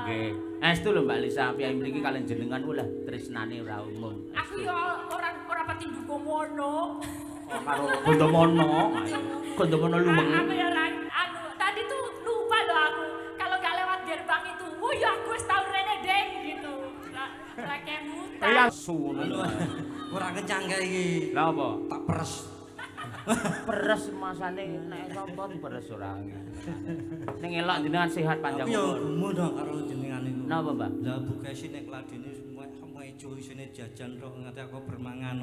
Nggih. Estu lho Mbak Lisa, piyai mriki kalian jenengan ulah tresnane ora umum. Aku ya ora pati ndukung ngono. Karo Gondomono. Gondomono lumeng. Aku ya tadi tuh lupa loh aku. Kalau gak lewat gerbang itu, oh ya aku wis tau rene deh gitu. Lah kayak muta. Iya suno. Ora kencang kae iki. Lah apa? Tak peres. Peres masane nek sapa peres ora. Ning elok jenengan sehat panjang Aku ya umur. gumun dong karo jenengan niku. Napa, Mbak? Lah Bu Kesi nek kladine mejo isine jajan tok ngate aku bermangan.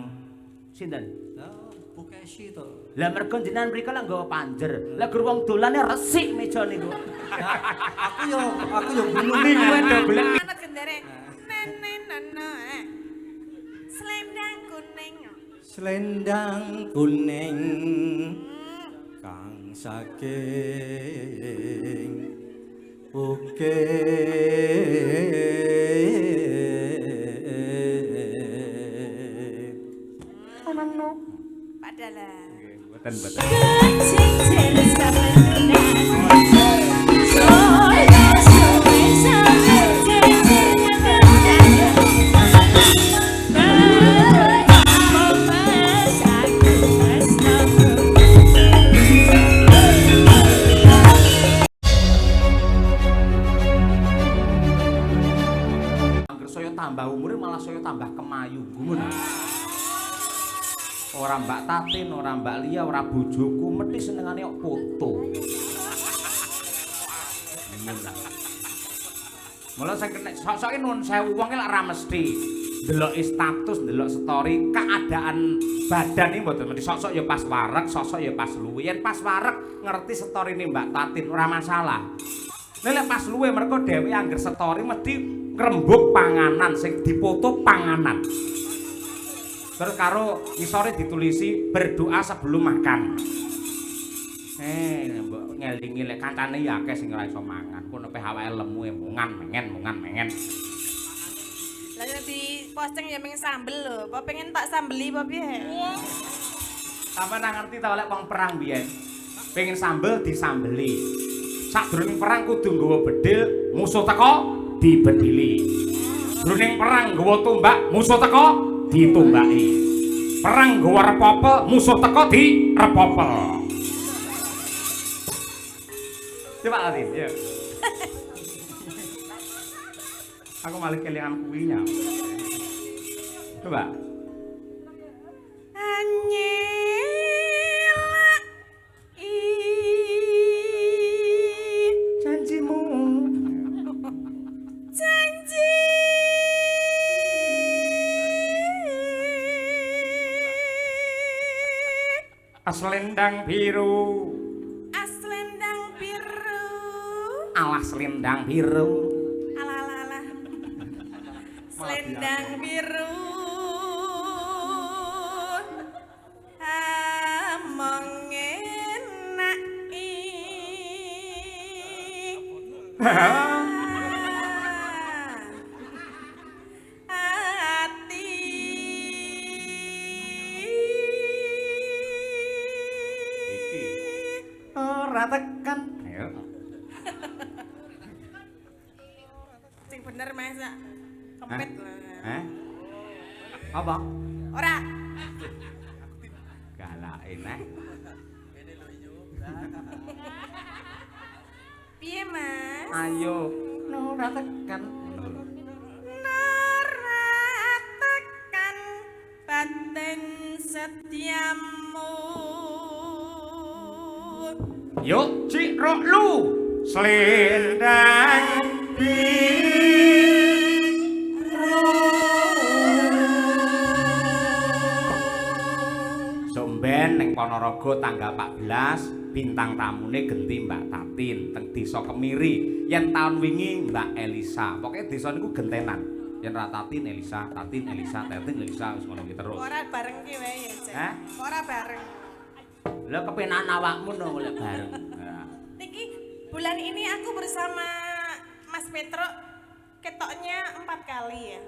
Sinten? Lah Bu Kesi to. Lah mergo jenengan mriko lak nggawa panjer. Lah gur wong dolane resik meja niku. Aku ya gumun Niku do golek Anak gendere. Nene. Selendang kuning. selendang kuning kang saking bukit ono. Padahal. Mboten. Angger saya tambah umure malah saya tambah kemayu gumun. Ora Mbak Tatin, ora Mbak Lia, ora bojoku, mesti senengane kok foto. Mula sing kena sok-soke nuwun sewu wong lak ora mesti ndeloki status, ndelok story, keadaan badan iki mboten mesti sok-sok ya pas wareg, sok-sok ya pas luwe. Yen pas wareg ngerti storine Mbak Tatin ora masalah. Nek pas luwe mergo dhewe angger story mesti ngrembug panganan sing dipoto panganan. Terus karo ngisore ditulisi berdoa sebelum makan. Mbok ngelingi lek kancane ya akeh sing ora iso mangan. Kono pe awake lemu mungan mengen. Lah nek di posting ya pengen sambel lho. Apa pengen tak sambeli apa piye? Sampe nang ngerti ta lek wong perang biyen. Pengen sambel disambeli. Sadurunge perang kudu nggawa bedil, musuh teko dibedili. Sadurunge perang nggawa tombak, musuh teko ditumbaki. Perang nggawa repopel, musuh teko direpopel. Coba Atin, ya. Aku malah kelingan kuwinya. Coba. Anyela Janjimu. janji Selendang biru. aslendang biru Alah selendang biru. ala selendang biru among enak ati Iki ora tekan. Ayo. sing bener Mas kempet lah. Apa? Ora Galake neh. piye Mas? Ayo, ora tekan. Naratakan batin setiamu. Yuk, Cik Roklu. Selendang biru. Somben ning Ponorogo tanggal 14 bintang tamune genti Mbak Tatin teng Desa Kemiri. Yen taun wingi Mbak Elisa. Pokoke desa niku gentenan. Yen ra Tatin Elisa, Tatin Elisa, Tatin Elisa wis ngono iki terus. Ora bareng ki wae ya, Cek. Hah? Ora bareng. Lah kepenak awakmu no golek bareng. Niki bulan ini aku bersama Mas Petro ketoknya 4 kali ya.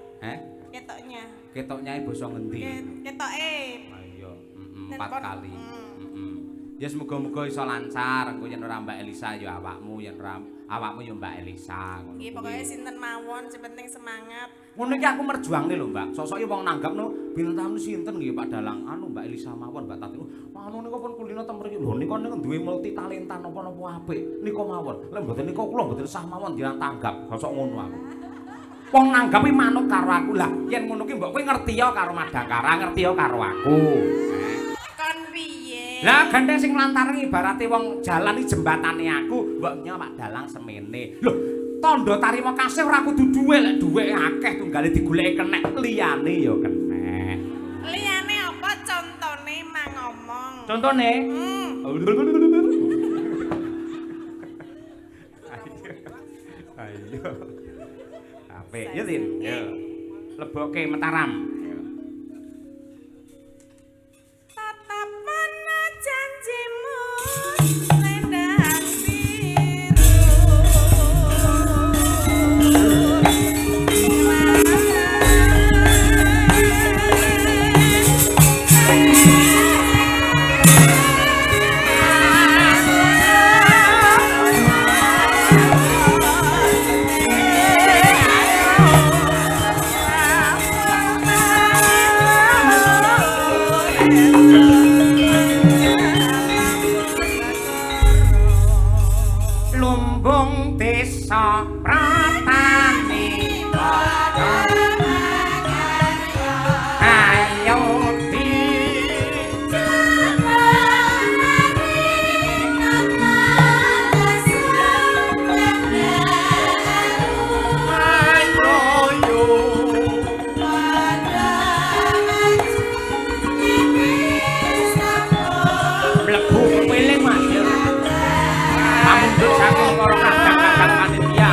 Ketoknya. Ketoknya basa ngendi? Ketoke. Ayo, Dan 4 pon- kali. Ya semoga-moga iso lancar. Engko yen ora Mbak Elisa ya awakmu, yen ora awakmu ya Mbak Elisa ngono. Nggih pokoke sinten mawon sing penting semangat. Ngono iki aku merjuangne lho, Mbak. Sosoke wong nanggapno bintang tamu sinten nggih Pak Dalang. Anu Mbak Elisa mawon, Mbak Tati. Anu niku pun kulino ten mriki. Lho nika niku duwe multi talenta napa-napa apik. Nika mawon. Lek mboten nika kula mboten sah mawon jenengan tanggap. Sosok ngono aku. Wong nanggap iki manut karo aku. Lah yen ngono ki mbok kowe ngerti ya karo Madangkara, ngerti ya karo aku. Kon piye? Lah gandeng sing lantaran ibarate wong jalan iki jembatane aku, mboknya Pak Dalang semene. Lho, tandha tarima kasih ora kudu duwe, lek duwe akeh tunggale digoleki kenek, liyane ya kenek. Liyane apa contone mang ngomong? Contone? Ayo. Apik, ya Tin. Yo. Leboke Mataram. Tatapan janjimu lendang Lumbung desa Pratani ayo di mlebu kepiling Mas. Amundut saking para kadang-kadang panitia.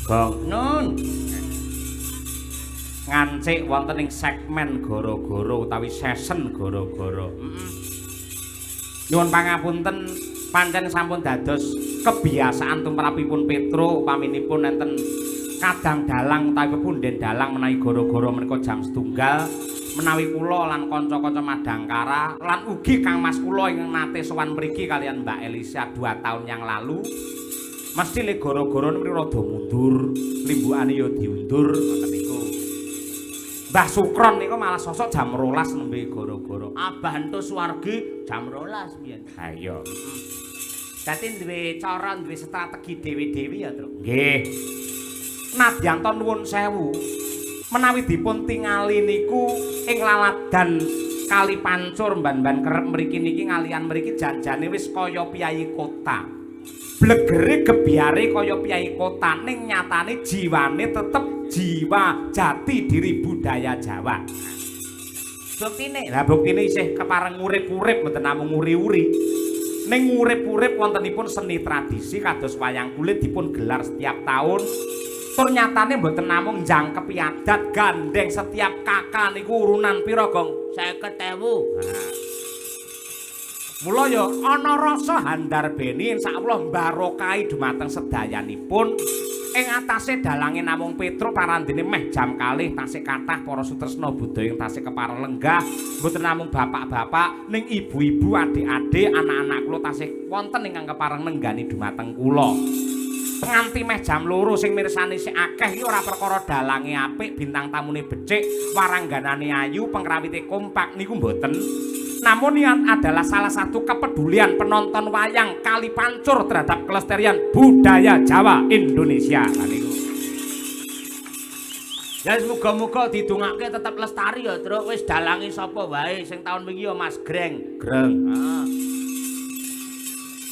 Bong Nun ngancik wonten ing segmen goro-goro utawi season goro-goro. Nyuwun pangapunten pancen sampun dados kebiasaan tumrapipun Petro paminipun enten kadang dalang utawi pepunden dalang menawi goro-goro menika jam 1 menawi kula lan kanca-kanca Madangkara lan ugi Kang Mas kula ingkang nate sowan mriki kalian Mbak Elisa 2 tahun yang lalu Mesti le gara-gara niku rada mundur, limbukane ya diundur ngoten niku. Mbah Sukron niku malah sosok jam 12 nembe gara-gara. Abah entus wargi jam 12 biyen. Ha iya. Dadi duwe cara, duwe strategi dhewe-dhewe ya, Tru. Nggih. Nadyanto nuwun sewu. Menawi dipun tingali niku ing laladan Kali Pancur mban-mban kerep mriki niki ngalian mriki janjane wis kaya piyayi kota. Blegere gebyare kaya piyayi kota ning nyatane jiwane tetep jiwa jati diri budaya Jawa. Buktine isih kepareng urip-urip mboten namung uri-uri. Ning urip-urip wontenipun seni tradisi kados wayang kulit dipun gelar setiap tahun. Tur nyatane mboten namung jangkepi adat gandeng setiap kakak niku urunan pira, Gong? 50.000. Mula ya ana rasa handar beni insyaallah barokah dumateng sedayanipun ing atase dalange namung Petruk parandene meh jam kalih tasih kathah para sutresna budaya ing tasih kepareng lenggah mboten namung bapak-bapak ning ibu-ibu adik-adik anak-anak kula tasih wonten ingkang kepareng nenggani dumateng kula nganti meh jam 2 sing mirsani sik akeh iki ora perkara dalange apik bintang tamune becik warangganane ayu pengrawite kompak niku mboten. Namun yang adalah salah satu kepedulian penonton wayang Kali Pancur terhadap kelestarian budaya Jawa Indonesia. Ya muga-muga didongake tetep lestari ya, Truk. Wis dalange sapa wae sing taun wingi ya Mas Greng. Heeh.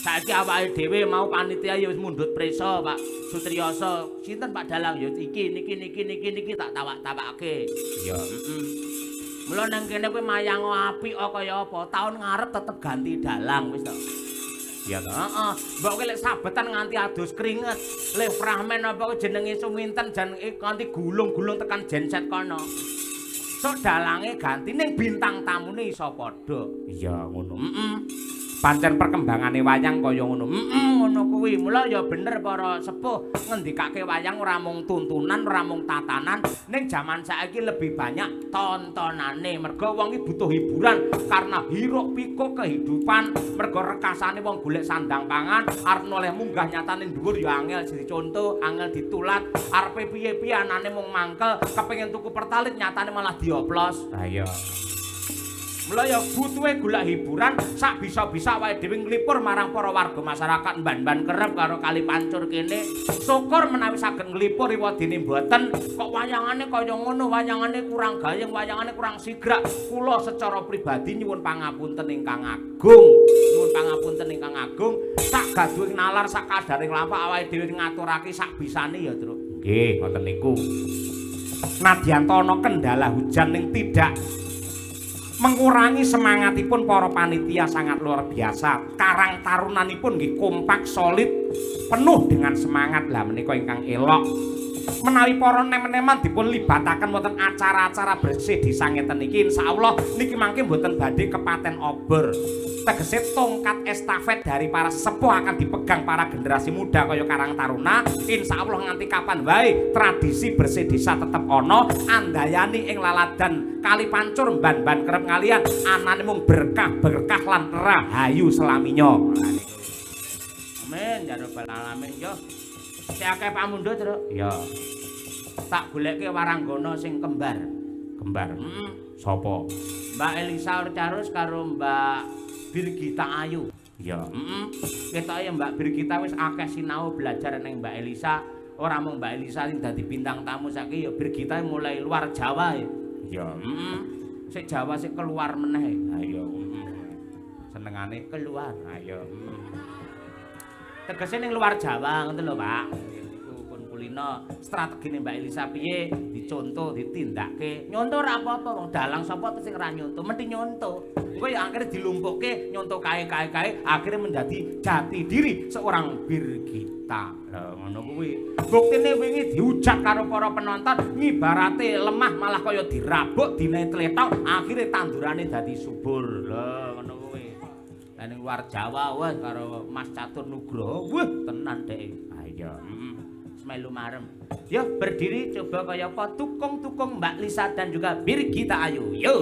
Saiki awake dhewe mau panitia ya wis mundhut prisa, Pak Sutriyoso. Sinten Pak Dalang ya niki tak tawak-tawake. Ya, Mula nang kene kowe mayang apik kaya apa, taun ngarep tetep ganti dalang wis to. Iya to? Heeh. Mbok kowe lek sabetan nganti adus keringet, le fragmen apa jenenge suminten jan nganti gulung-gulung tekan genset kono. Sok dalange ganti ning bintang tamune iso padha. Iya ngono. Pancen perkembangane wayang kaya ngono. Ngono kuwi. Mula ya bener para sepuh ngendikake wayang ora mung tuntunan, ora mung tatanan, ning jaman saiki lebih banyak tontonane. Mergo wong iki butuh hiburan karena hiruk pikuk kehidupan. Mergo rekasane wong golek sandang pangan, arep oleh munggah nyatane dhuwur ya angel dicontoh, angel ditulat. Arepe piye-piye anane mung mangkel, kepengin tuku pertalit nyatane malah dioplos. Ha iya. Mula ya butuhe golek hiburan sak bisa-bisa wae dhewe nglipur marang para warga masyarakat mban-mban kerep karo Kali Pancur kene. Syukur menawi saged nglipur iwadene mboten kok wayangane kaya ngono, wayangane kurang gayeng, wayangane kurang sigrak. Kula secara pribadi nyuwun pangapunten ingkang agung. Nyuwun pangapunten ingkang agung. Sak gaduhing nalar sak kadaring lampah awake dhewe ngaturake sak bisane ya, Truk. Nggih, ngoten niku. Nadyanto ana kendala hujan ning tidak mengurangi semangatipun para panitia sangat luar biasa. Karang tarunanipun nggih kompak solid, penuh dengan semangat. Lah menika ingkang elok. Menawi para nem-neman dipun libataken wonten acara-acara bersih desa ngeten iki insyaallah niki mangke mboten badhe kepaten obor. Tegese tongkat estafet dari para sepuh akan dipegang para generasi muda kaya Karang Taruna. Insyaallah nganti kapan wae tradisi bersih desa tetep ana, andayani ing laladan Kali Pancur mban-mban kerep ngalian anane mung berkah-berkah lan rahayu selaminya. Amin ya rabbal alamin yo. Sik akeh pamundhut, Truk. Ya. Tak goleke waranggana sing kembar. Kembar. Sapa? Mbak Elisa Urcarus karo Mbak Birgita Ayu. Ya, ketoke Mbak Birgita wis akeh sinau belajar ning Mbak Elisa. Ora mung Mbak Elisa sing dadi bintang tamu saiki ya Birgita mulai luar Jawa ya. Ya, sik Jawa sik keluar meneh. Ha ya. Senengane keluar. Ha ya. Tegese ning luar Jawa ngoten lho, Pak. Niku pun kulino strategine Mbak Elisa piye dicontoh, ditindakke. Nyontoh ora apa-apa, wong dalang sapa sing ora nyontoh, mesti nyontoh. Engko ya akhire dilumpukke nyontoh kae akhirnya menjadi jati diri seorang Birgita. Lah ngono kuwi. Buktine wingi diucap karo para penonton ngibarate lemah malah kaya dirabuk dine tletok akhire tandurane dadi subur. Lah ngono kuwi. Lah ning luar Jawa wah karo Mas Catur Nugroho wah tenan dhek. Ha iya. Melu marem. Yo berdiri coba kaya apa tukung-tukung Mbak Lisa dan juga Birgita Ayu. Yo.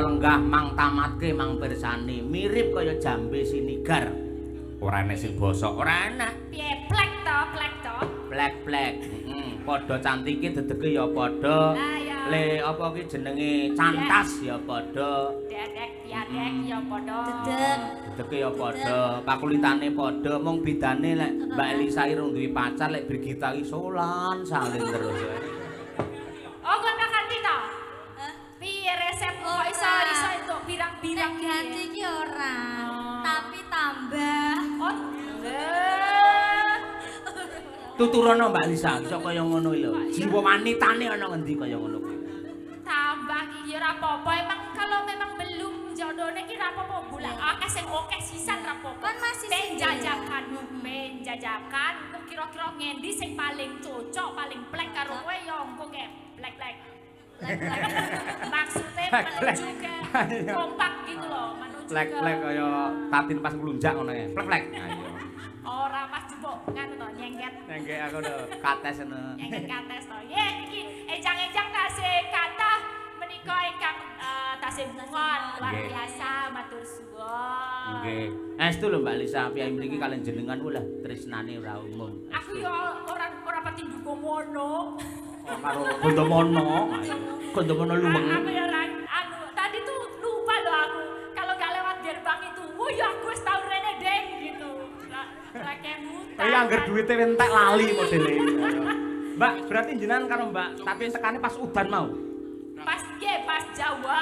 lenggah mang tamatke mang pirsani mirip kaya jambe sinigar. Ora enek sing basa, ora enek. Piye plek to, plek to. Plek-plek. Padha cantike dedeke ya padha. Lah ya. Le apa ki jenenge cantas ya padha. Dedek piadek ya padha. Dedek. Dedeke ya padha, pakulitane padha, mung bedane lek Mbak Elisa iki rung duwe pacar, lek Brigita iki solan salin terus. Oh, kowe ganti to? Hah? Piye resep kok Ora. iso entuk pirang-pirang Nek ganti piye? ki ora, Oh. tapi tambah. Oh, leh. Tuturono Mbak Lisa, iso kaya ngono lho. Jiwa wanitane ana ngendi kaya ngono kuwi. Tambah ki ya ora apa-apa. Emang kalau memang belum jodohnya ki ora apa-apa bulan. Akeh sing oke sisan ora apa-apa. Kan masih penjajakan, penjajakan kok kira-kira ngendi sing paling cocok, paling plek karo kowe ya engko ke plek-plek. Maksudnya Plek-plek. menuju ke kompak gitu loh, menuju Plek-plek ke kaya tatin pas nglunjak ngono ya. Plek-plek. Ayo. ora pas jebok ngono to nyengket. Nengke aku lho kates ngono. Nyengket kates to. Ye iki ejang-ejang tasih kathah menika ingkang tasih ngon luar Nggih. biasa matur suwun. Nggih. Estu lho Mbak Lisa, piyai mriki kalian jenengan lah tresnane ora umum. Aku yo ora pati ndukung ngono. Karo Gondomono. Gondomono luweng. Aku ya tadi tuh lupa loh aku kalau gak lewat gerbang itu. Oh ya aku wis tau rene deng gitu. Lah kemutan. Kayak anggar duwite entek lali modele. Mbak, berarti jenengan karo Mbak tapi tekane pas udan mau. Pas Jawa.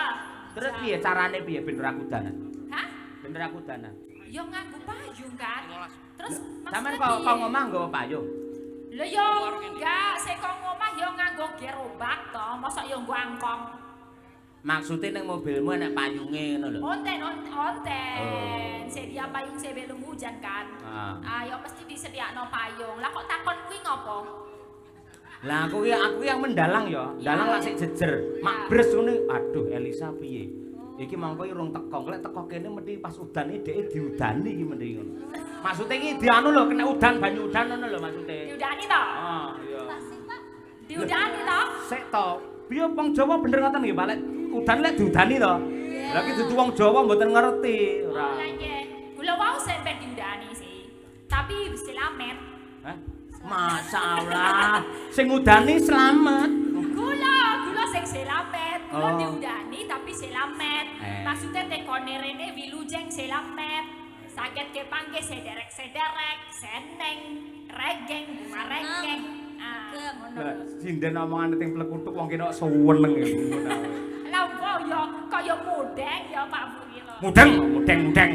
Terus piye carane piye ben ora kudanan? Hah? Ben ora kudanan. Yo nganggo payung kan. Terus Sampeyan maksudnya kok ngomah nggawa payung? Lho yo enggak, seko ngomah yo nganggo gerobak to, mosok yo nggo angkong. Maksudnya ning mobilmu enek payunge ngono lho. Onten. Oh. Sedia payung sebelum hujan kan. Ah. Yo mesti disediakno payung. Lah kok takon kuwi ngopo? Lah aku ki yang mendalang ya, dalang lak sik jejer. Makbres ngono. Aduh Elisa piye? Iki mangko urung teko. Lek teko kene mesti pas udan iki dhek diudani iki mesti ngono. Maksudnya iki dianu lho kena udan banyu udan ngono lho maksudnya. Diudani to? Ah, iya. Pasti Pak. Diudani to? Sik to. Piye wong Jawa bener ngoten nggih, Pak? Lek udan lek diudani to. Lah iki dudu wong Jawa mboten ngerti ora. Lah nggih. Kula wau sampe diudani sih. Tapi selamat. Hah? Masyaallah. Sing udani slamet. Kula sing selamat. Kula Oh. diudani tapi selamat. Eh. Maksudnya tekone rene wilujeng selamat. Sakit ke pangke sederek, seneng, regeng, marengeng. Ah, ngono. Lah sinden omongane ting plekutuk wong kene kok suweneng ya ngono. Lah kok yo kaya mudeng ya Pak Bu iki lho. Mudeng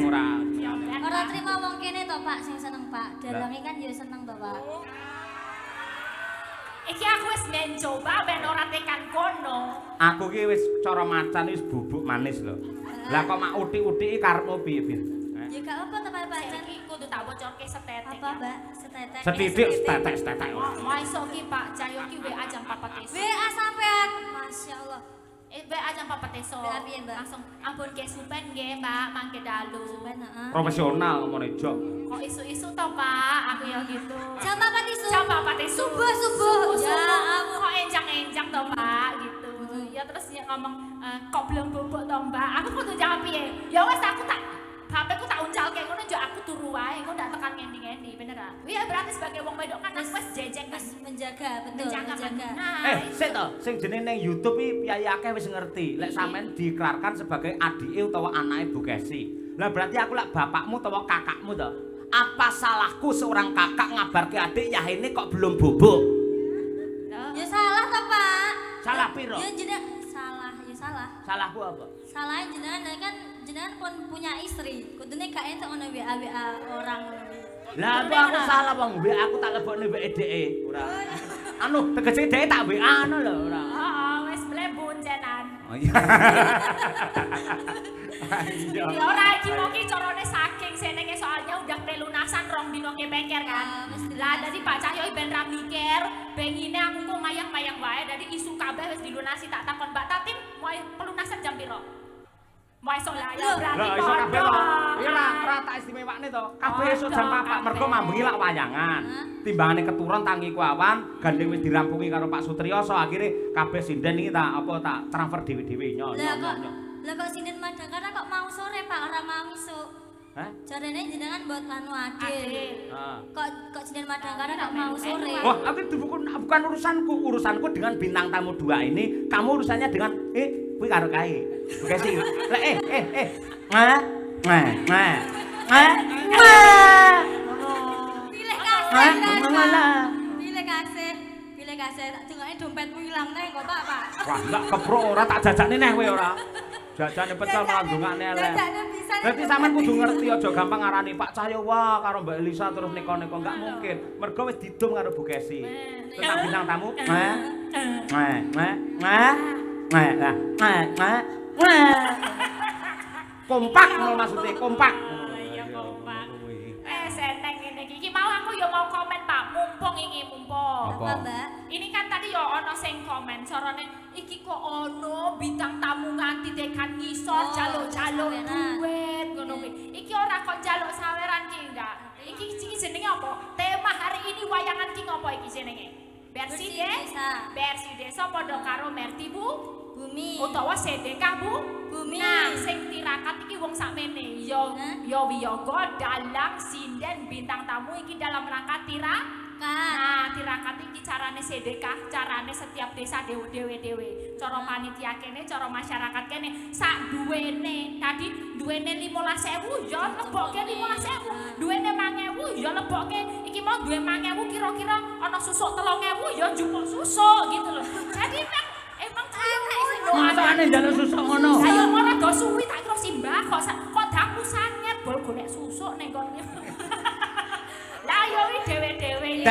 ora. Ya, ben, Ora Pak. trima wong kene to Pak sing seneng Pak. Dalange kan yo seneng to Pak. Iki aku wis mencoba ben ora tekan kono. Aku ki wis cara macan wis bubuk manis lho. Lah kok mak utik-utiki karepmu piye, Bin? Ya gak apa to Pak Jan. Iki kudu tak bocorke setetek. Apa Mbak? Setetek. Setitik tetek. Mau iso ki Pak Cahyo ki WA jam 4 esuk. WA sampean. Masyaallah. WA jam 4 esuk. WA piye, Mbak? Langsung ampun ke supen nggih Mbak, mangke dalu. Sampean heeh. Profesional ngomongane jok. Kok isu-isu to Pak, aku ya gitu. Jam 4 isu. Jam 4 esuk. Subuh. Ya Aku kok enjang-enjang to Pak gitu. Ya terus dia ngomong kok belum bobok to Mbak. Aku kudu jawab piye? Ya wes aku tak HP ku tak uncalke ngono yo aku turu wae, engko ndak tekan ngendi-ngendi, bener ah. Iya berarti sebagai wong wedok kan aku wis jejek kan. Menjaga, betul, Menjaga. menjaga. Nah, Sik to, sing jenenge ning YouTube iki piyai akeh wis ngerti. Lek sampean diikrarkan sebagai adike utawa anake Bu Kesi. Lah berarti aku lek bapakmu utawa kakakmu to. Apa salahku seorang kakak ngabarke adik Yahene kok belum bobok? Ya salah to Pak. Salah piro? Ya jenengan salah, ya salah. Salahku apa? Salah jenengan kan jenengan pun punya istri. Kudune gak entuk ono WA orang ngono iki. Lah aku salah wong mbek aku tak lebokne mbek dheke. Ora. Anu tegese dheke tak WA-no lho ora. heeh, wis mlebun jenan. Oh iya. Iya. Ya ora iki mau ki carane saking senenge soalnya udah pelunasan rong dino kepeker kan. Lah dadi Pak Cahyo ben ra mikir, bengine aku kok mayang-mayang wae dadi isu kabeh wis dilunasi tak takon Mbak Tatim mau pelunasan jam piro? Mau esuk lah ya berarti Lah iso kabeh podo. kok. Iya ora tak istimewakne to. Kabeh esuk jam 4 mergo mambengi lak wayangan. Timbangane keturun tangi kuawan, gandeng wis dirampungi karo Pak Sutriyoso akhire kabeh sinden iki tak transfer dhewe-dhewe Lah kok Lah kok sinden Madangkara kok mau sore Pak ora mau isuk. Hah? Jarene jenengan mbot anu adil. Ah. Kok sinden Madangkara kok mau sore. Wah, tapi itu bukan urusanku. Urusanku dengan bintang tamu 2 ini. Kamu urusannya dengan kuwi karo kae. Oke sih. Lah Pilih kasih. Pilih kasih. Tak dungane dompetmu ilang neh kok Pak. Wah, enggak keprok ora tak jajakne neh kowe ora. Jajane pecel malah ndongakne elek. Dadi sampean kudu ngerti aja gampang ngarani Pak Cahyowa karo Mbak Elisa terus neko-neko enggak mungkin. Mergo wis didum karo Bu Kesi. Terus bintang tamu. Kompak ngono maksudnya, kompak. Iya kompak. Seneng ngene iki mau aku ya mau komen Pak, mumpung iki mumpung. Apa? Mbak? Ini kan tadi ya ono sing komen sorone iki kok ono bintang tamu nganti tekan ngisor jaluk-jaluk duit ngono kuwi. Iki ora kok jaluk saweran ki enggak. Iki jenenge apa? Tema hari ini wayangan ki ngopo iki jenenge? Bersih desa. Bersih desa padha karo Merti Bumi. utawa sedekah Bumi. Nah, sing tirakat iki wong sakmene. Yo wiyoga dalang sinden bintang tamu iki dalam rangka Nah, tirakat iki carane sedekah, carane setiap desa dewe-dewe. Cara panitia kene, cara masyarakat kene sak duwene. Tadi duwene 15.000 ya lebokke 15.000. Duwene 5.000 ya lebokke. Iki mau duwe 5.000 kira-kira ana susuk 3.000 ya njupuk susuk gitu loh. Jadi emang Masane njaluk susuk ngono. Ayo ora do suwi tak kira simbah kok daku sanget bol golek susuk ning kono. Lah yo iki dewe-dewe.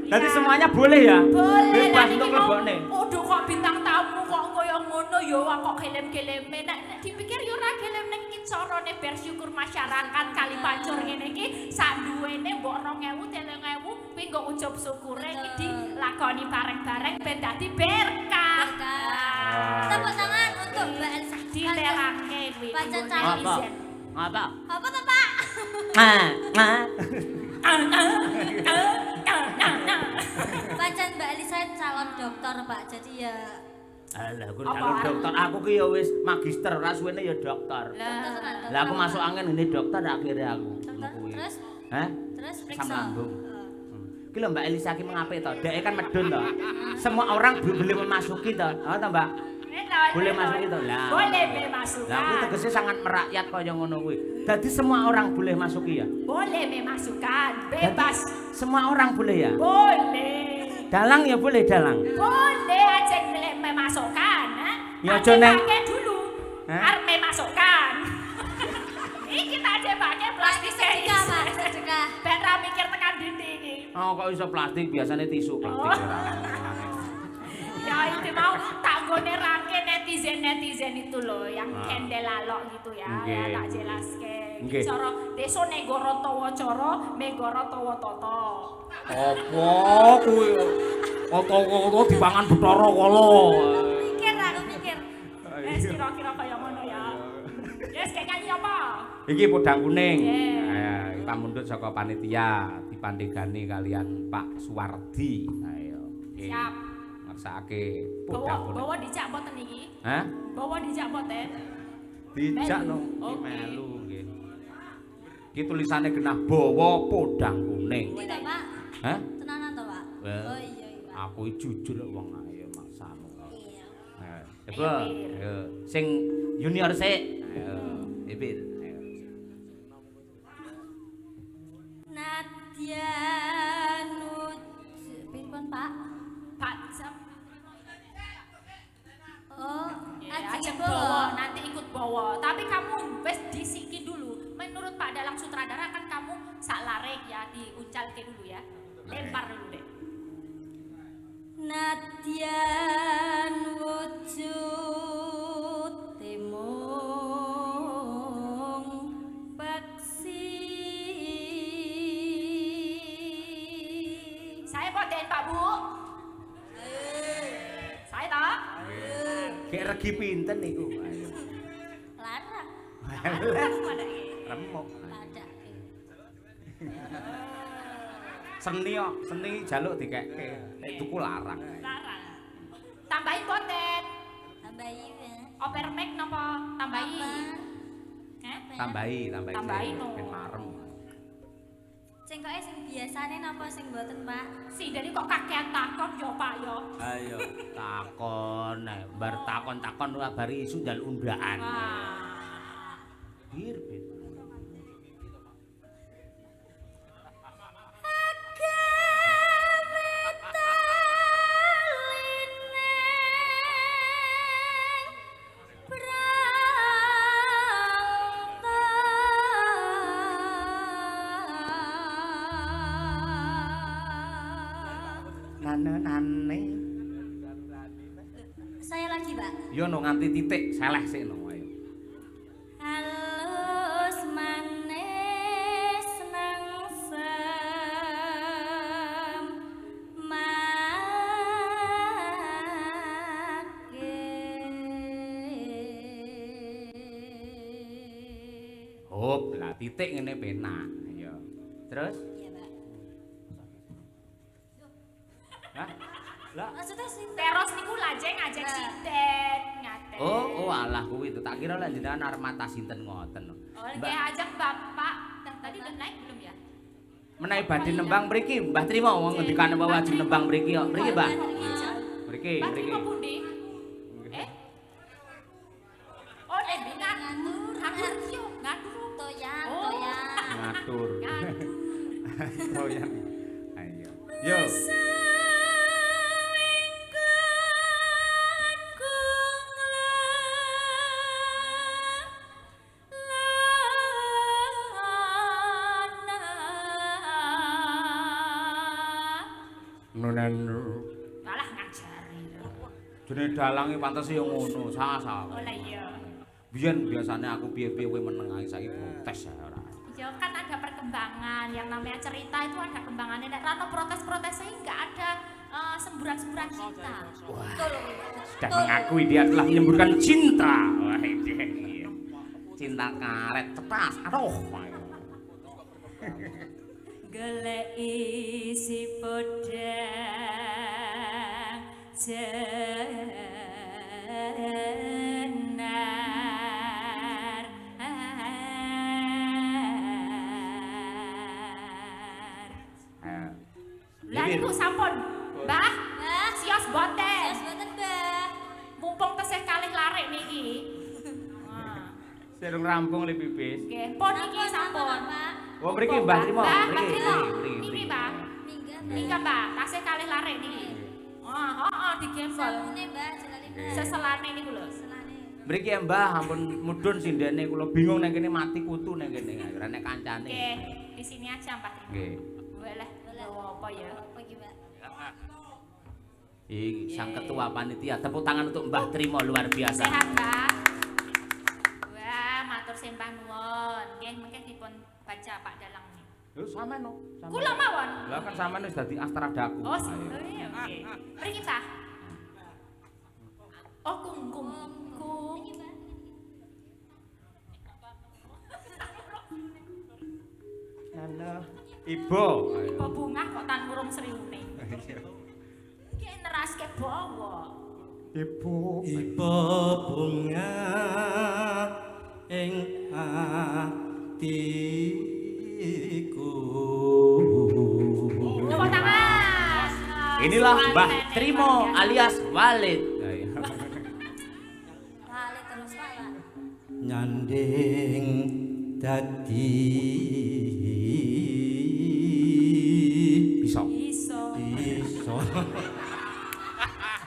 Dadi semuanya boleh ya? Boleh Bebas lah untuk iki mau. lebokne. Aduh kok bintang tamu kok koyo ngono yo kok gelem-geleme. Nek dipikir yo ora gelem ning iki carane bersyukur masyarakat kali pancur ngene iki sak duwene mbok 2.000 3.000 kuwi nggo ucap syukure iki dilakoni bareng-bareng ben dadi berkah. Tepuk tangan untuk Mbak Elsa. Diterangke kuwi. Pancen Nggo calon Apa? izin. Apa? Apa tuh Pak? Pancen Mbak Elisa calon dokter Pak. Jadi ya Alah, aku Apa? calon dokter. Aku ki ya wis magister, ora suwene ya dokter. dokter. Lah aku masuk angin ini dokter akhirnya aku. Dokter, Kuwi. terus? Hah? Terus Asam periksa. lambung. Ki lho Mbak Elisa ki mengape to? Dek kan medun to. Semua orang boleh memasuki to. Oh to Mbak? Boleh masuk itu lah. Boleh memasukkan. Lah kuwi tegese sangat merakyat kaya ngono kuwi. Dadi semua orang boleh masuki ya. Boleh memasukkan. Bebas. Semua orang boleh ya. Boleh. Dalang ya boleh dalang. Boleh aja memasukkan. Ya, aja Neng. pakai dulu. Hah? Harus memasukkan. Ini kita aja pakai plastik Sedekah Pak, sedekah. Ben ra mikir tekan dinding iki. Oh kok iso plastik biasanya tisu plastik ora. Ya itu mau tak gone rangke netizen itu loh yang kendel lalok gitu ya. Nggih. Ya tak jelaske. Nggih. Cara desa negara tawa cara, negara tawa tata. Apa kuwi? Oto-oto dipangan Bathara Kala. Mikir aku mikir. Wes kira-kira kaya ngono ya. Yes, kayak nyanyi apa? Iki podang kuning. Yeah. Pamundhut saka panitia dipandhegani kalian Pak Suwardi. Ayo. Nggih. Siap. Maksake podang kuning. Bawa dijak mboten iki? Hah? Bawa dijak mboten? Dijak Melu. no. Iki Oke. melu nggih. Iki tulisane genah bawa podang kuning. Ini toh Pak. Hah? Tenanan toh Pak. Well, Oh iya iya. Aku jujur wong ayo maksamu. Iya. Coba, ayo. Sing junior sik. Ayo, Ipit. Ayo. Nadia Pinpon Pak. Pak Sam. Oh, Aja ajeng bawa, bawa. nanti ikut bawa. Tapi kamu wes disiki dulu. Menurut Pak Dalang sutradara kan kamu sak larek ya, diuncalke dulu ya. Lempar dulu deh. Nadyan wujud temung beksi. Saya poten Pak Bu. Saya tak. Kayak regi pinten niku. Ayo. Larak. Remuk. Ladak. Seni kok, seni jaluk dikekke. Nek tuku larang. Larang. Tambahin poten. Tambahin ya. Opermek napa tambahi? Tambahi Tambahi no. ben marem. Sing koke sing biasane napa sing mboten, Pak? Sindene kok kakean takon yo Pak yo. Ayo takon bar takon-takon bar isu njal undaan. Wah. Bir ben. Nane. Saya lagi, Pak. Yo no nganti titik seleh sik no ayo. Halus manis nengsem make. Hop lah titik ngene penak. Ayo. Terus? Iya, Pak. Hah? Lah. Maksudnya sing Teros niku lajeng ngajak sinden ngaten. Oh alah kuwi itu tak kira lah jenengan arep mata sinten ngoten. Oh, nggih ajak Bapak. Tadi udah naik belum ya? Menawi badhe nembang mriki, Mbah Trima wong ngendikane bahwa wajib nembang mriki kok. Mriki, Mbah. Mriki, Mbak mriki. Trima pundi? Oh, ngatur yo, ngatur. toyan, Oh. toyan. Ngatur. Ngatur. Oh ya. Ayo. Yo. Nunen. Malah ngajari. Jenenge dalange pantes yo ngono, sah-sah. Oh lah iya. Biyen biasane aku piye-piye kowe meneng ae saiki protes ya ora. Ya kan ada perkembangan, yang namanya cerita itu ada kembangannya. Nek rano protes-protesnya nggak ada semburan-semburan cinta. Sudah mengakui dia telah menyemburkan cinta. Wah, iya. Cinta karet cetas. Aduh. Golek isi podang jenar. Lah niku sampun, Mbah. Mbah. Sios boten. Sios boten, Mbah. Mumpung tesih kalih larek niki. Wah. Serung rampung le pipis. Nggih, pun iki sampun. Pak. Oh, mriki Mbah Trima, Mbah, mriki, Mbah, mriki, Niki, mriki. Mbah. Minggat. Minggat, Mbah. Tasih kalih larek niki. Wah, heeh digembol. Sangune, Mbah, jelali, Mbah. Seselane niku lho. Selane. Mriki ya Mbah, ampun mudhun sindene kula bingung ning kene mati kutu ning kene. Ora nek kancane. Nggih, di sini aja, Mbah. Nggih. Boleh. Apa ya? Apa iki, Mbak? Iki sang ketua panitia, tepuk tangan untuk Mbah Trima luar biasa. Sehat, Mbah. Wah, matur sembah nuwun. Nggih, mengke dipun baca Pak Dalang niku. Lho sampean no. Kula mawon. Lah kan sampean wis dadi astradaku. Oh, Ayo. iya, oke. Mriki, Mbah. Oh, kungkum. Kung. Halo. Ibu. Kok bunga kok tan murung seriune. Ki neraske bawa. Ibu. Iba bunga ing atiku. Tepuk tangan. Inilah Mbah Trimo alias Walid. Wale terus, Pak. Nyanding dadi Bisa. Iso. iso.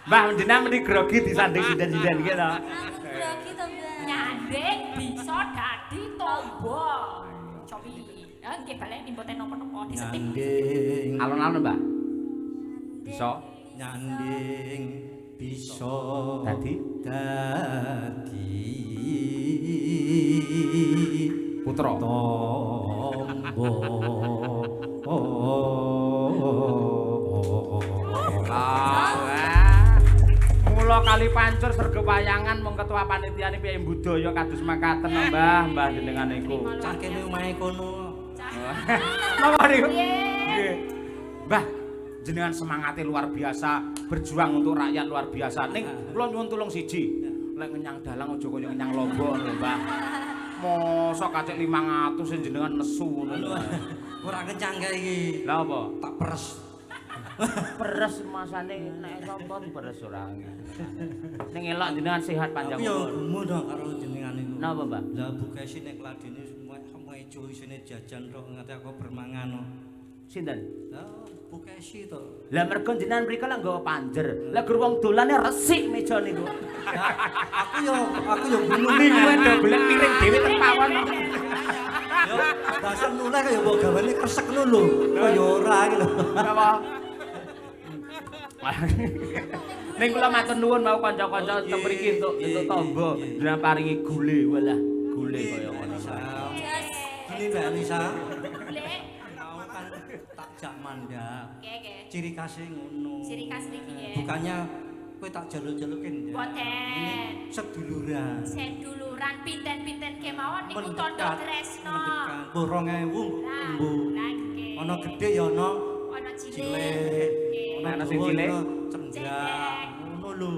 Mbah jenengan mesti grogi disanding sinden-sinden iki to. Ampun grogi to, Mbak. Nyanding bisa dadi tombo. Cobi. Ya nggih balik mboten napa-napa diseting. Nyanding Alon-alon Mbah. Bisa. nyanding bisa Dadi? dadi Putra. tombo. Mula kali pancur serga wayangan mung ketua panitia ini piye budaya kados makaten Mbah, Mbah jenengan niku. Cah kene omahe kono. Napa niku? Nggih. Mbah, jenengan semangatnya luar biasa, berjuang untuk rakyat luar biasa. Ning kula nyuwun tulung siji. lek ngenyang dalang aja kaya ngenyang lombok lho, Mbah. Mosok kacek 500 sing jenengan nesu ngono lho. Ora kencang kae iki. Lah apa? Tak peres. Peres masane nek sapa peres ora. Ning elok jenengan sehat panjang Aku ya umur. gumun dong karo jenengan niku. Napa, Mbah? Lah Bu Kesi nek kladine semua ijo isine jajan tok ngate aku bermangan. Sinten? Lah Bu Kesi to. Lah mergo jenengan mriko lak nggawa panjer. Lah gur wong dolane resik meja niku. Aku yo gumun Kowe do golek piring dhewe teng pawon. Yo dasar nuleh kaya mbok gawane kresek ngono lho. Kaya ora iki lho. Napa? Ning kula matur nuwun mau kanca-kanca teng mriki entuk tombo jenengan paringi gule walah gule kaya ngono. Ini Mbak Anissa. Lek. Mau kan tak jak mandap. Oke. Ciri khasnya ngono. Ciri khas iki ya. Bukannya kowe tak jaluk-jalukin ya. Boten. Seduluran. Seduluran pinten-pinten kemawon niku Mendekat, tondo tresno. mendekat. Mbok 2000 mbu. Lah nggih. Ana gedhe ya ana Ana cilik. cilik. Nggih. Ana sing cilik, cendak. Ngono lho.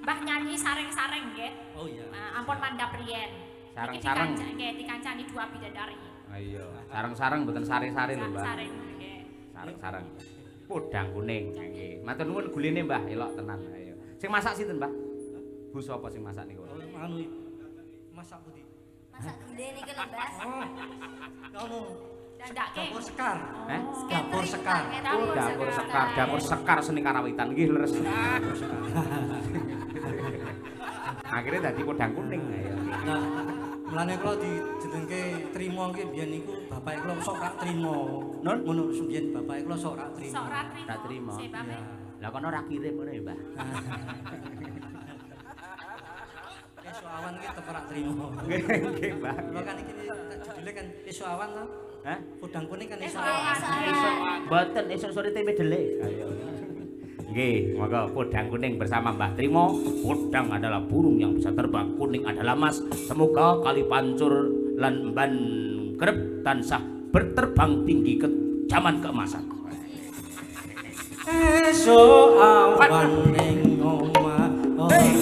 Mbah nyanyi sareng-sareng nggih. Oh iya. Ampun mandhap riyen. Sareng-sareng. Nggih dikancani dua bidadari. Ayo, sareng-sareng mboten sari-sari lho, Mbah. Sareng nggih. Sareng-sareng. Podang kuning nggih. Matur nuwun gulene, Mbah, elok tenan. Ayo. Sing masak sinten, Mbah? Bu sapa sing masak niku? Anu masak putih. Masak gule niki lho, Mbak. Anu Dandake. dapur sekar. Heh? Dapur sekar. Oh, dapur sekar seni karawitan nggih leres. Akhirnya dadi podang kuning. Ayo. Nah, mulane kula dijenengke trima nggih biyen niku bapake kula sok rak trima. Nun? Ngono sembiyen bapake kula sok rak trima. Sok ra trimo. Ra trimo. Sebab Lah kono ora kirim ngono ya, Mbah. Esuk awan iki tetep rak trima. Nggih, Mbah. Kula kan iki judule kan esuk awan to. Hah? Podang kuning kan esuk Esuk awan. awan. Mboten esuk sore tempe dele. Ayo. Nggih, monggo podang kuning bersama Mbah Trimo. Podang adalah burung yang bisa terbang, kuning adalah emas. Semoga kali pancur lan ban kerep tansah berterbang tinggi ke zaman keemasan. Esuk awan ning omah. Thank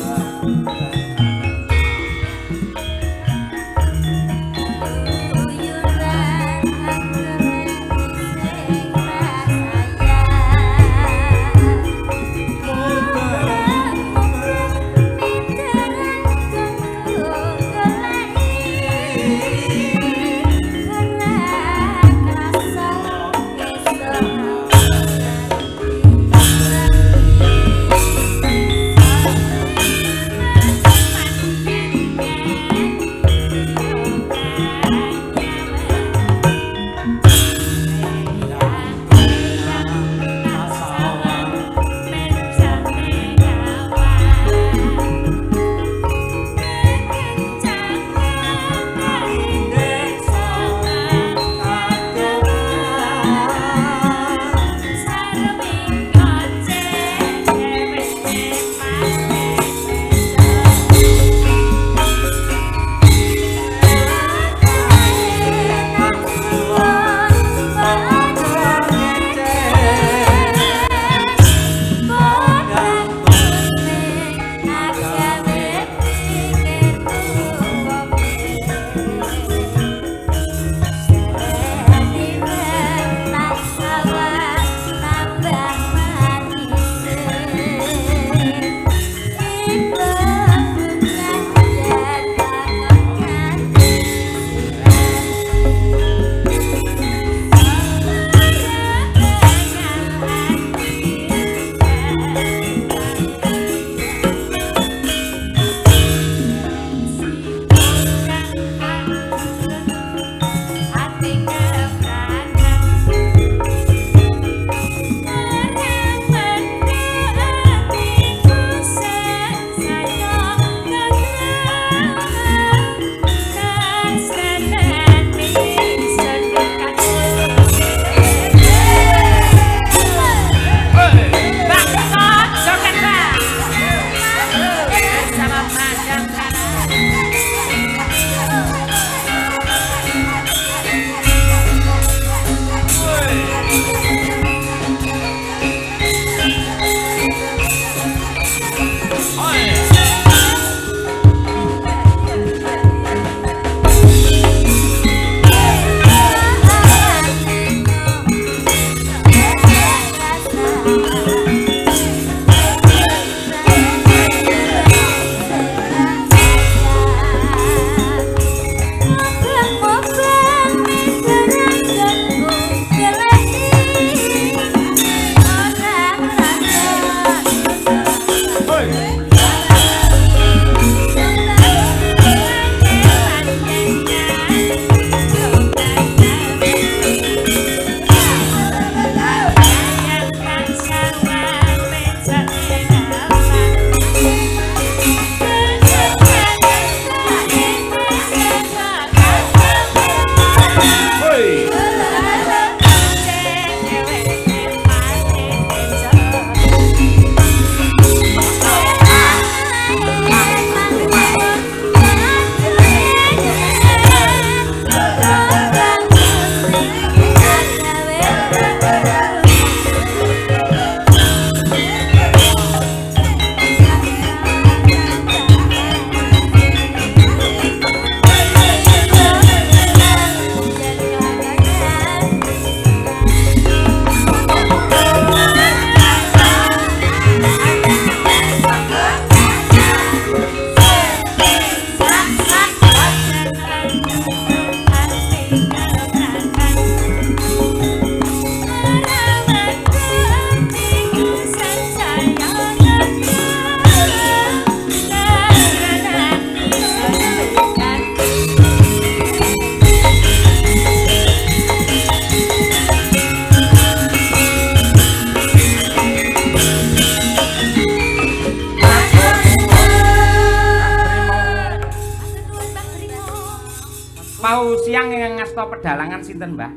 Mau siang ing ngasta pedalangan sinten, Mbah?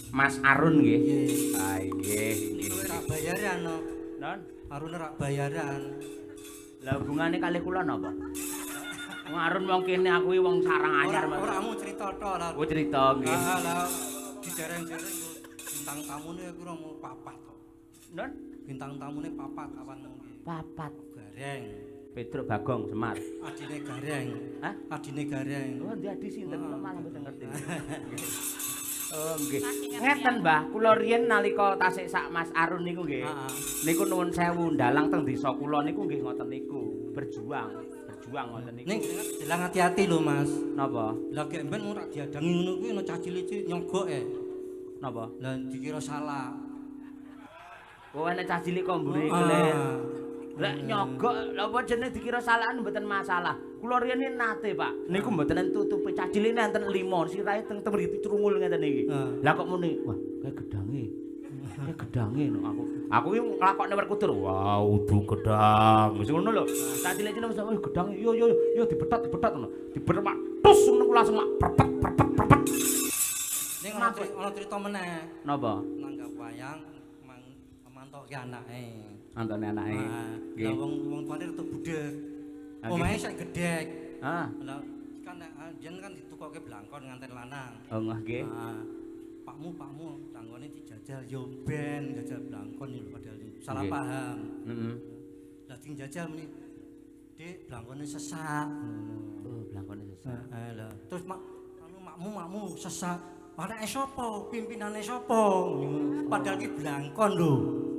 Mas Arun nggih. Nggih. Ah nggih. Niku ora bayaran no. Non. Arun ora bayaran. Lah hubungane kali kula napa? Wong Arun wong kene aku wong sarang anyar. Ora mu cerita tok lah. Oh cerita nggih. Ah lah didereng-dereng bintang tamune aku ora mau papat kok. Non. Bintang tamune papat awan nggih. Papat. Gareng. Petruk Bagong Semar. Adine Gareng. Hah? Adine Gareng. Oh, ndi adi sinten kula malah mboten ngerti. Oh, nggih. Ngeten, Mbah, kula riyen nalika tasik sak Mas Arun niku nggih. Heeh. Niku nuwun sewu ndalang teng desa kula niku nggih ngoten niku, berjuang ngoten niku. Ning jelang hati-hati lho, Mas. Napa? Lah gek ben ora diadangi ngono kuwi ana cah cilik-cilik nyogok Napa? Lah dikira salah. Oh, enek cah cilik kok mburi kelir. Lek nyogok, lha apa jenenge dikira salahan mboten masalah. Kula riyen nate, Pak. Niku mboten tutupi cah cilik enten 5, sirahe teng mriki crungul ngeten iki. Lah kok muni, wah, kayak gedange. Kayak gedange no aku. Aku ki nglakokne Werkudur. Wah, udu gedang. Wis ngono lho. Cah cilik-cilik wis gedang. Yo dibetat ngono. Dibermak tus ngono langsung mak perpet. Ning ana cerita meneh. Napa? Nanggap wayang mantokke anake. Antone anake. Lah wong tuane rada budhek. Omahe sik gedhek. Ah. Lah kan yen kan ditukokke blangkon nganten lanang. Oh nggih. Pakmu tanggone dijajal yo ben jajal blangkon lho padahal salah paham. Heeh. Lah ding jajal muni Dik blangkone sesak. Oh, blangkone sesak. Lah terus makmu sesak. Anake sapa? Pimpinane sapa? Padahal ki blangkon lho.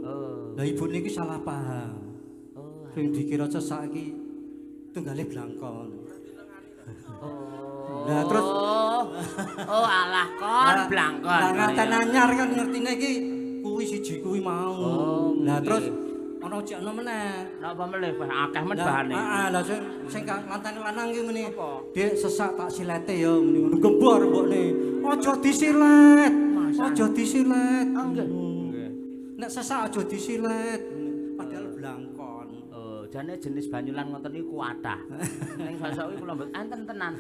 Oh. Lah ibune iki salah paham. Oh. Sing dikira sesak iki tunggale blangkon. Oh. Lah terus oh alah kon blangkon. Lah ngaten anyar kan ngertine iki kuwi siji kuwi mau. Oh, lah nggih. terus ana jekno meneh. Napa meneh akeh men bahane. Heeh, lah sing nganteni lanang iki muni. Dik sesak tak silete ya muni ngono gembor mbokne. Aja disilet. Aja disilet. Nggih. Nek sesak aja disilet. Padahal blangkon. Oh, jane jenis banyulan ngoten niku kuatah. Ning sosok iki kula mboten enten tenan.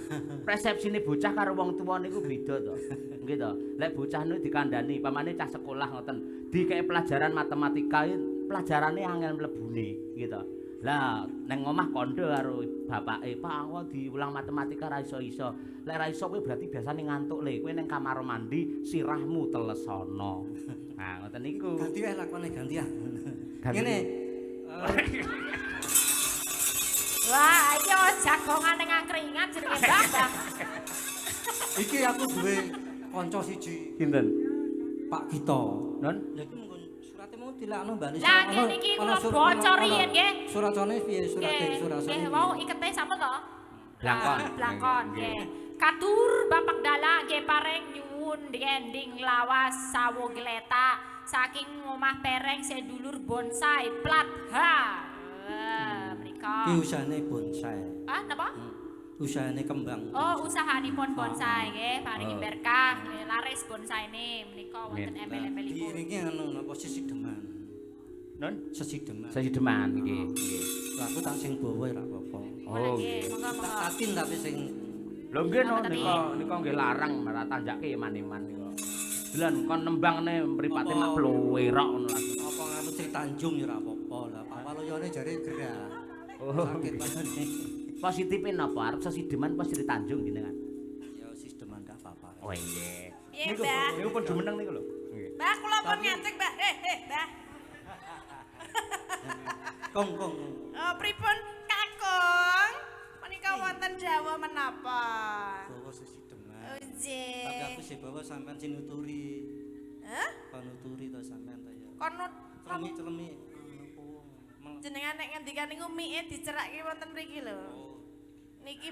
Persepsine bocah karo wong tuwa niku beda to. Nggih to. Lek bocah niku dikandani, pamane cah sekolah ngoten, dikek pelajaran matematika pelajarane angel mlebune, nggih to. Lah neng omah kandha karo bapake, "Pak, aku diulang matematika ra iso-iso." Lek ra iso kuwi berarti biasane ngantuk le. Kowe ning kamar mandi sirahmu telesono. Nah, ngoten niku. Ganti wae lakone ganti ya. Ganti. Ngene. Wah, iki jagongan ning angkringan jenenge Bambang. Iki aku duwe kanca siji, Kinten? Pak Gito. Non? Lha iki mungkin surate mau dilakno Mbak Nisa. Lah ngene iki kula bocor riyen nggih. Suracane piye surate surasane? Nggih, wau ikete sapa to? Blangkon. Blangkon, nggih. Katur Bapak Dalang nggih pareng nyuwun ending lawas sawo gletak saking omah pereng sedulur bonsai plat H. Mriko. Ki usahane bonsai. Ah, napa? Usahane kembang. Oh, usahanipun bonsai nggih, paringi berkah, nggih, laris bonsaine menika wonten embel-embelipun. Diiringi anu napa sisideman. Non? Sesideman. Sesideman nggih, nggih. Lah aku tak sing bawa ora apa-apa. Oh, nggih, monggo-monggo. Tak tatin tapi sing Lho nggih no nika nggih larang marang tanjake man-man niku. Delan kon nembangne mripate mak plowerok ngono lho. apa ngamu Sri Tanjung ya ora apa-apa. Lah pawaloyone jare gerah. Oh. Sakit padane. Positife napa? Arep sesideman pas Sri Tanjung jenengan. Ya sisteman gak apa-apa. Oh nggih. Piye, Niku Mbah? niku pun jumeneng niku lho. Nggih. Mbah, kula pun ngecek, Mbah. Mbah. Kong. Oh, pripun Kakung? Menika wonten Jawa menapa? Bawa sesideman. Oh, Tapi aku jeh. sih bawa sampean sinuturi. Hah? Panuturi to sampean ta ya. Konut Celemi. jenengan nek ngendikan niku mie dicerakke wonten mriki lho. Niki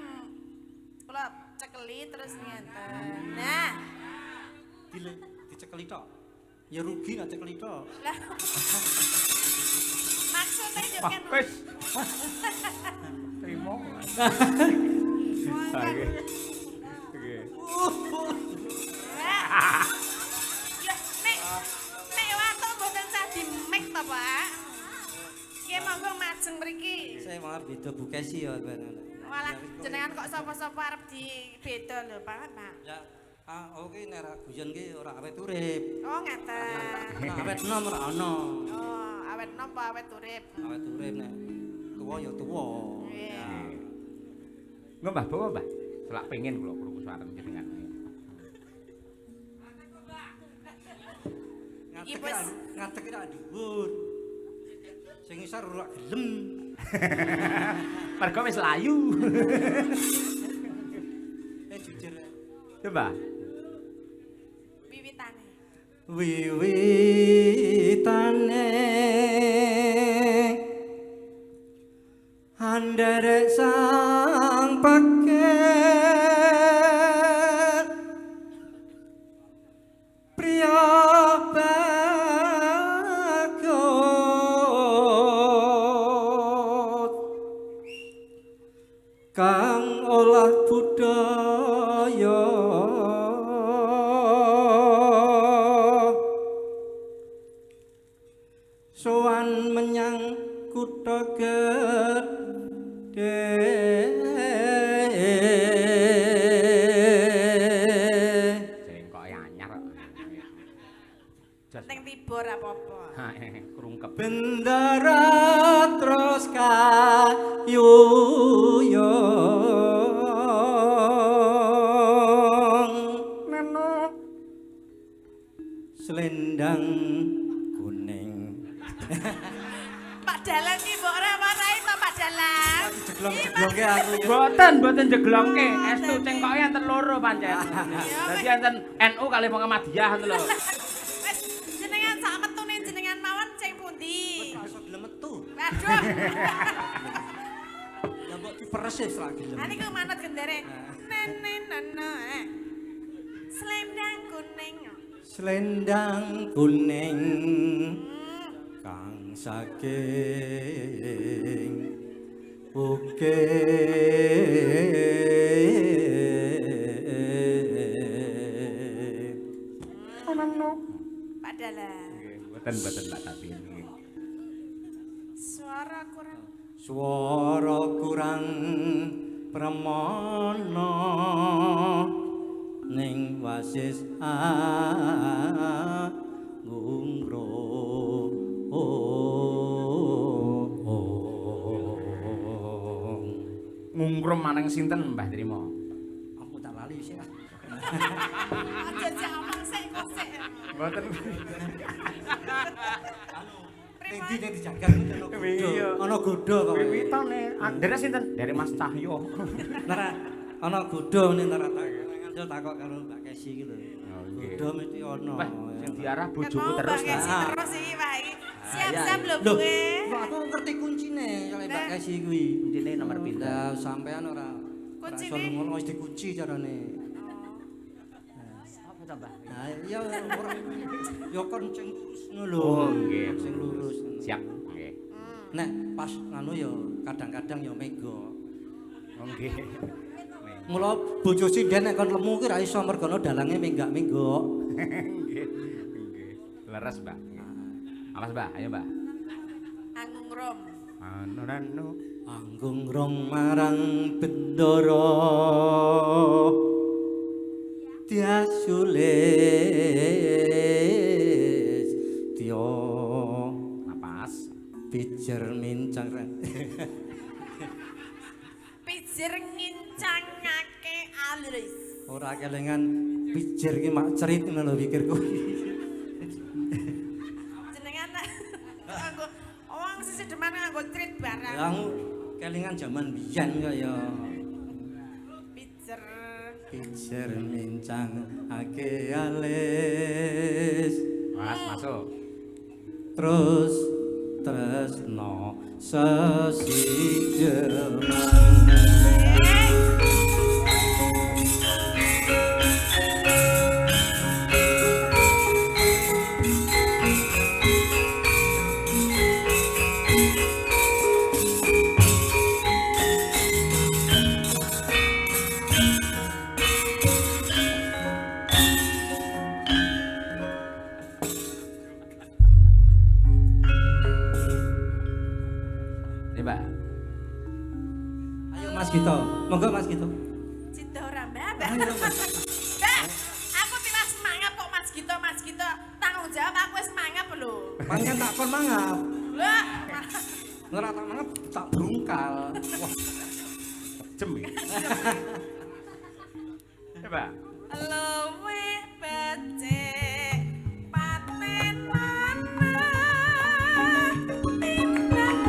kula cekeli terus ngenten. Nah, Dicekeli tok. Ya rugi nek cekeli tok. lah. Maksudnya yo Wah, kan wis. Trimo. Nggih. Nggih. Lah, nek watuk mboten sah dimek to, Pak? Nggih monggo majeng mriki. Saya malah beda bukesi ya ben. Malah jenengan kok sapa-sapa arep dibeda lho, Pak. Ya, oke nek ra guyon ki ora awet urip. Oh, ngeten. Nek awet enom ora ono. Oh, awet nom apa awet urip? Awet urip nek tuwa ya tuwa. Iya. Nggih Mbah, bawa Mbah. Selak pengen kula krungu suara jenengan. Ngadeg ra dhuwur. Sing isor ora gelem. Mergo wis layu. Jujur. Coba. Wiwitane. Wiwitane anderek sang paket priya bagot kang olah budaya sowan menyang kutha gedhe Jeng kok anyar kok. Jas Ning tibur apa-apa. krungkep. bendera terus kayuyong neno selendang kuning Pak Dalan ki mbok ora warai to Pak Dalan. jeglong-jeglongke aku Mboten jeglongke, estu cengkoke enten loro pancen. Dadi enten NU kali Muhammadiyah ngono lho. Wis jenengan sak metune jenengan mawon sing pundi? iso gelem metu Waduh. ya mbok diperes wis ra gelem Ha niku manut gendere. Nenenana. Selendang kuning. selendang kuning kang saking Pak Dalan. Mboten Mbak Tati. Suara kurang. swara kurang pramana ning wasis Ngungkrum maneng sinten Mbah Trima? aku tak lali sih Aja jak omong sik kok sik. Mboten. Endi nek dijagan Iya. ana godho kok Wiwitane andere sinten? Dari Mas Cahyo. nara ana godho ngene nara tak ngandel takok karo Mbak Kesi iki lho nggih. godho mesti ana Mbah, sing diarah bojoku Mau terus Mbak Kesi ta. terus iki Pak iki. Ah, Siap-siap iya. lho Loh, gue. kok aku ngerti kuncine kali Mbak Kesi kuwi Kuncine nomor pindah. Lah sampean ora Kuncine? iso ngono wis dikunci carane Apa ta, Mbah? nah iya ora ya kon sing lurus ngono lho Oh, nggih. sing lurus Siap. Nggih. nek pas anu ya kadang-kadang ya mega Oh, nggih. mula bojo sinden nek kon lemu ki ra iso mergono dalange menggak-menggok Nggih. Nggih. Leres, Mbak. Awas, Mbak. Ayo, Mbak. Anggung rom. Anu. anggung rong marang bendara diasulis tio Napas. pijer mincang Pijer ngincangake alis. ora kelengan pijer ki mak cerit ngono lho pikirku Jenengan nganggo wong sisi deman nganggo trit barang. Kamu kelingan zaman biyen kaya Pijer. pijer mincang ake alis Mas, masuk. terus tresno sesigeman Ini, Mbak. Mas Gito. Monggo Mas Gito. Cinta ora Mbak. Mbak, aku tiwas mangap kok Mas Gito. Tanggung jawab aku wis mangap lho. Panjen tak kon mangap. Lah, Ora tak mangap tak brungkal. Wah, Jem. Coba. luwe becik paten mana tindak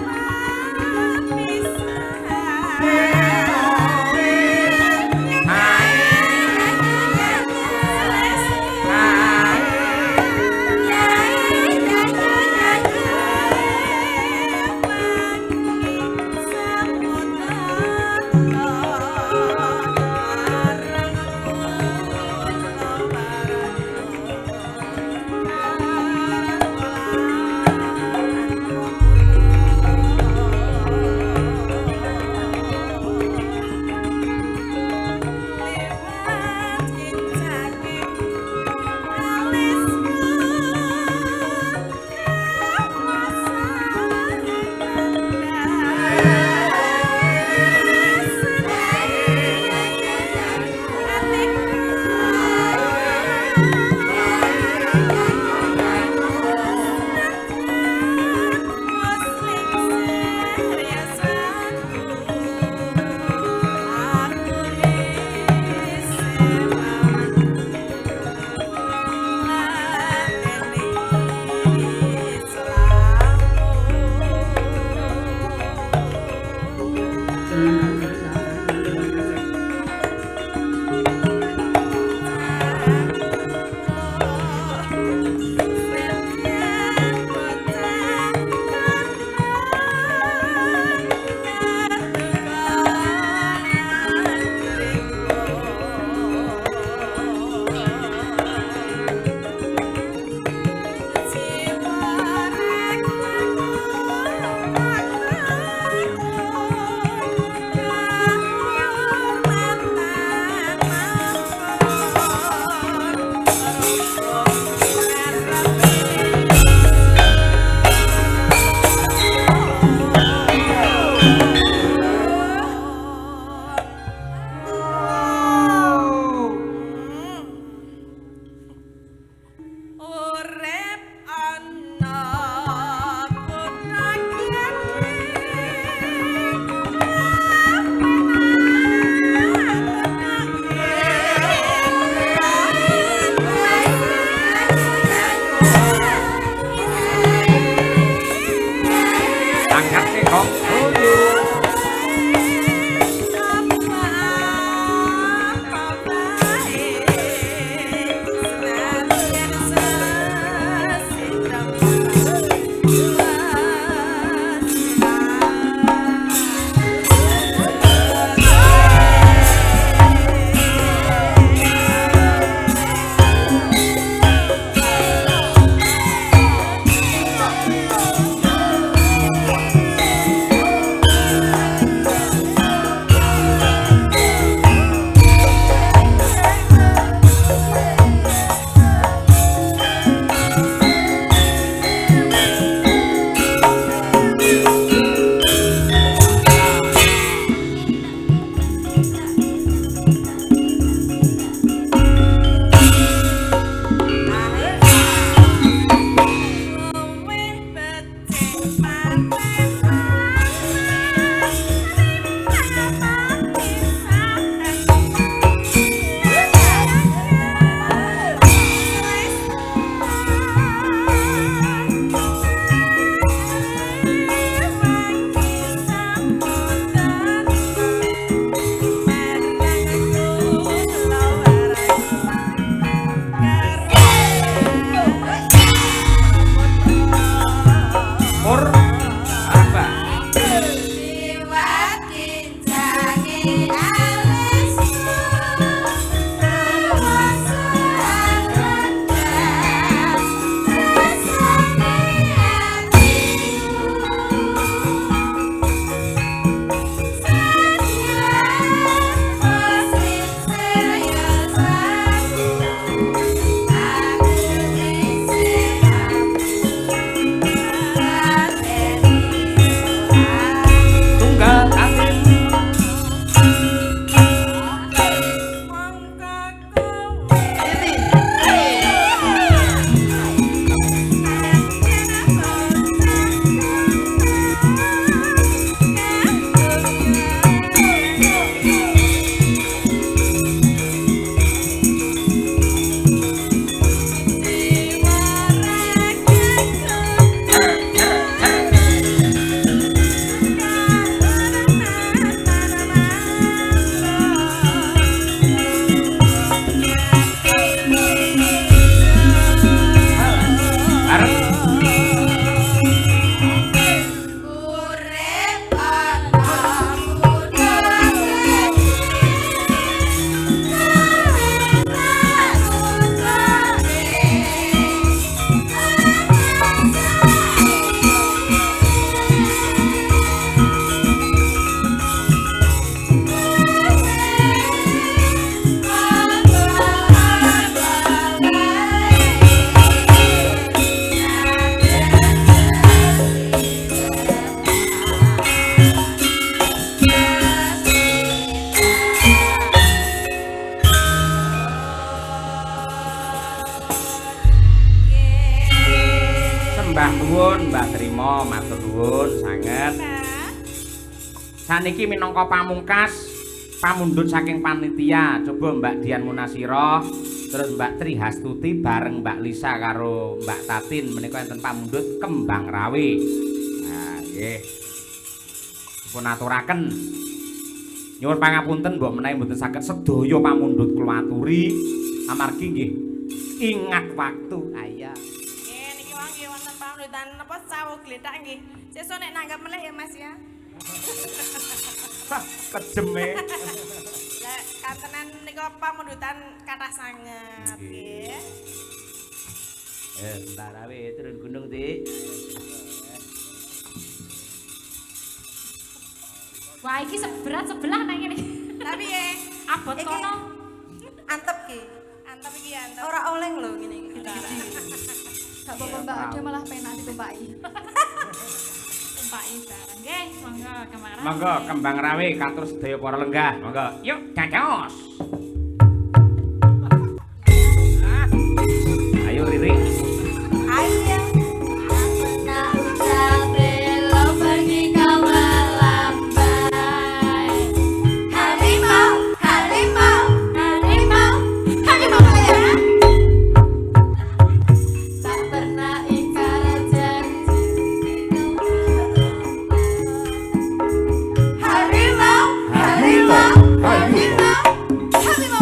matur nuwun sanget. Saniki minangka pamungkas pamundhut saking panitia, coba Mbak Dian Munasira, terus Mbak Tri Hastuti bareng Mbak Lisa karo Mbak Tatin menika enten pamundhut Kembang Rawe. Nah, nggih. Pun aturaken. Nyuwun pangapunten mbok menawi mboten saged sedaya pamundhut kula aturi amargi nggih ingat waktu. Ayo. Nggih niki wong nggih wonten pamundhutan napa sawu gletak nggih. Sesuk nek nanggap melih ya Mas ya. Kejeme. Lah kantenan nika pamundhutan kathah sanget nggih. Bentar awe turun gunung, Dik. Wah, iki seberat sebelah nang ngene. Tapi ya Abot iki kono. antep ki. Antep iki antep. Ora oleng lho ngene iki. Gak apa-apa Mbak Ade malah penak ditumpaki. Tumpaki bareng. Nggih, monggo kemarin. Monggo Kembang Rawe katur sedaya para lenggah. Monggo. Yuk, cacos. Ayo Riri. Ayo. Nak ucap belo pergi kau melambai. Harimau, harimau, harimau, harimau Malaya. Tak pernah ingkar janji. Harimau, harimau, harimau, harimau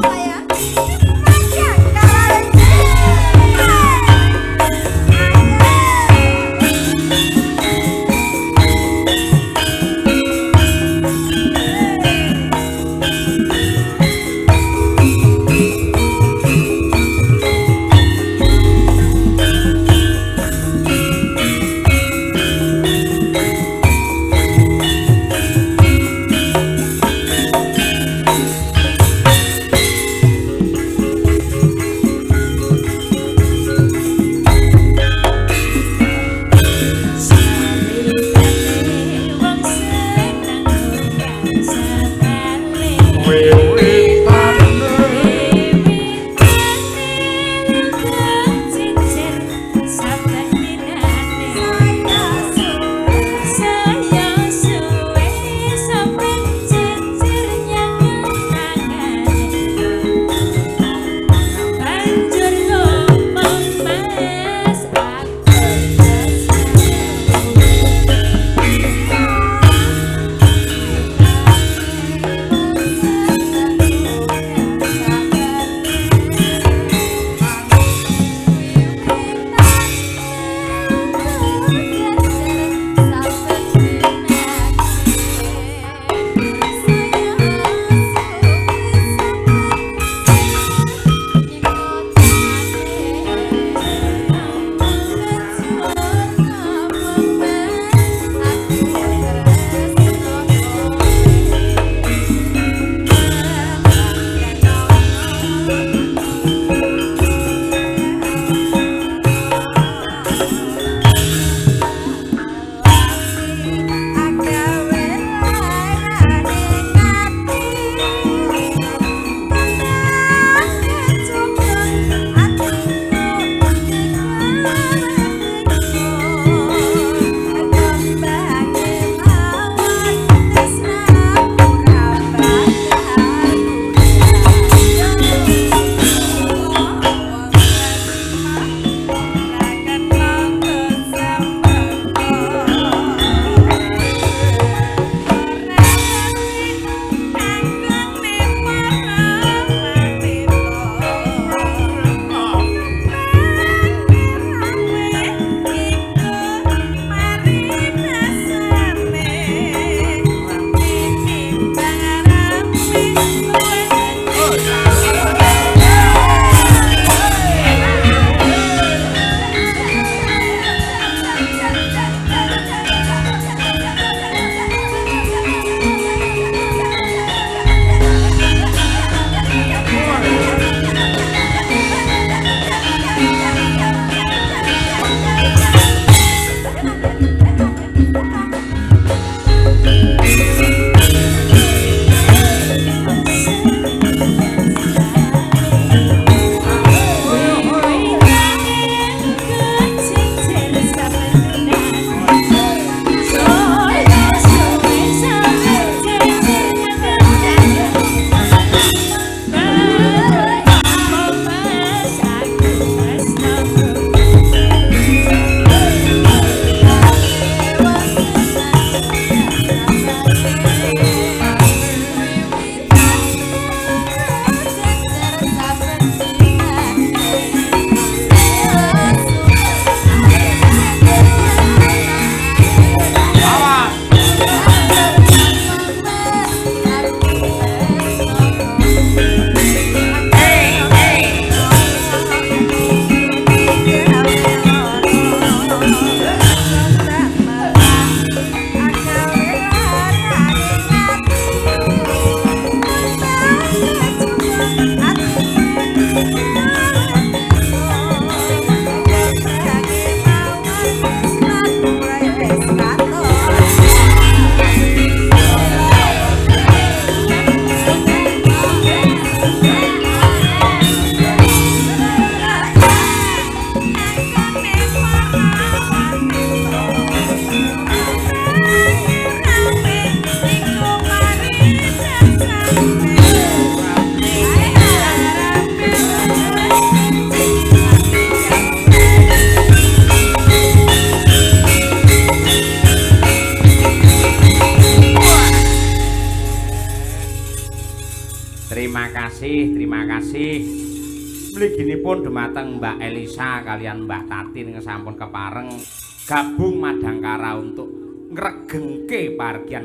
Terima kasih, terima kasih. Mliginipun dumateng Mbak Elisa kalian Mbah Tatin sampun kepareng gabung Madangkara untuk ngregengke pargian